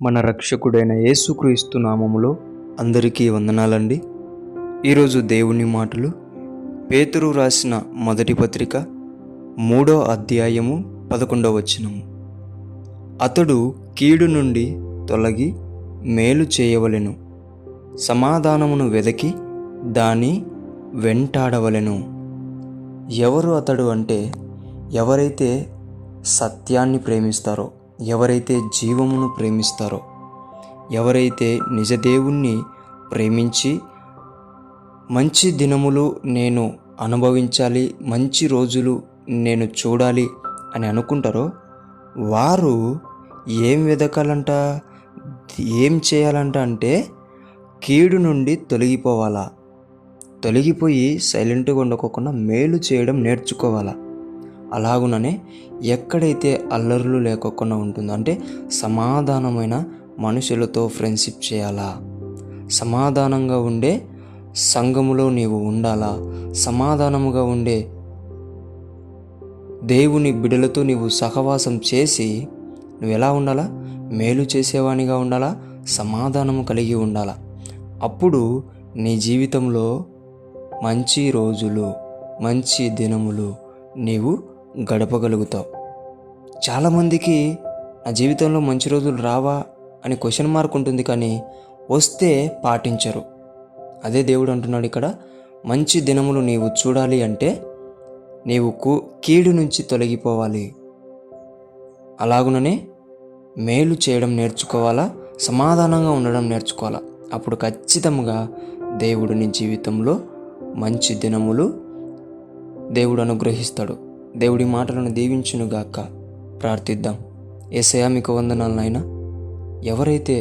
మన రక్షకుడైన యేసుక్రీస్తు నామములో అందరికీ వందనాలండి. ఈరోజు దేవుని మాటలు పేతురు రాసిన మొదటి పత్రిక 3వ అధ్యాయము 11వ వచనము. అతడు కీడు నుండి తొలగి మేలు చేయవలెను, సమాధానమును వెదకి దాని వెంటాడవలెను. ఎవరు అతడు అంటే, ఎవరైతే సత్యాన్ని ప్రేమిస్తారో, ఎవరైతే జీవమును ప్రేమిస్తారో, ఎవరైతే నిజదేవుణ్ణి ప్రేమించి మంచి దినములు నేను అనుభవించాలి, మంచి రోజులు నేను చూడాలి అని అనుకుంటారో వారు ఏం వెదకాలంట, ఏం చేయాలంట అంటే కీడు నుండి తొలగిపోవాలా, తొలగిపోయి సైలెంట్గా ఉండకోకుండా మేలు చేయడం నేర్చుకోవాలా. అలాగుననే ఎక్కడైతే అల్లర్లు లేకోకుండా ఉంటుందో అంటే సమాధానమైన మనుషులతో ఫ్రెండ్షిప్ చేయాలా, సమాధానంగా ఉండే సంఘములో నీవు ఉండాలా, సమాధానముగా ఉండే దేవుని బిడ్డలతో నీవు సహవాసం చేసి నువ్వు ఎలా ఉండాలా, మేలు చేసేవానిగా ఉండాలా, సమాధానము కలిగి ఉండాలా. అప్పుడు నీ జీవితంలో మంచి రోజులు, మంచి దినములు నీవు గడపగలుగుతావు. చాలామందికి నా జీవితంలో మంచి రోజులు రావా అని క్వశ్చన్ మార్క్ ఉంటుంది, కానీ వస్తే పాటించరు. అదే దేవుడు అంటున్నాడు ఇక్కడ, మంచి దినములు నీవు చూడాలి అంటే నీవు కీడు నుంచి తొలగిపోవాలి, అలాగుననే మేలు చేయడం నేర్చుకోవాలా, సమాధానంగా ఉండడం నేర్చుకోవాలా. అప్పుడు ఖచ్చితంగా దేవుడు నీ జీవితంలో మంచి దినములు దేవుడు అనుగ్రహిస్తాడు. దేవుడి మాటలను దీవించునుగాక. ప్రార్థిద్దాం. యేసయ్యా మీకు వందనాలు నాయనా. ఎవరైతే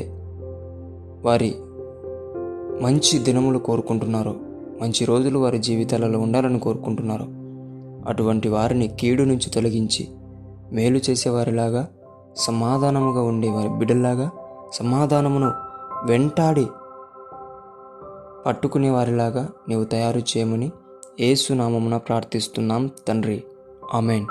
వారి మంచి దినములు కోరుకుంటున్నారో, మంచి రోజులు వారి జీవితాలలో ఉండాలని కోరుకుంటున్నారో అటువంటి వారిని కీడు నుంచి తొలగించి మేలు చేసేవారిలాగా, సమాధానముగా ఉండే వారి బిడ్డల్లాగా, సమాధానమును వెంటాడి పట్టుకునే వారిలాగా నీవు తయారు చేయమని యేసు నామమున ప్రార్థిస్తున్నాం తండ్రి. ఆమెన్.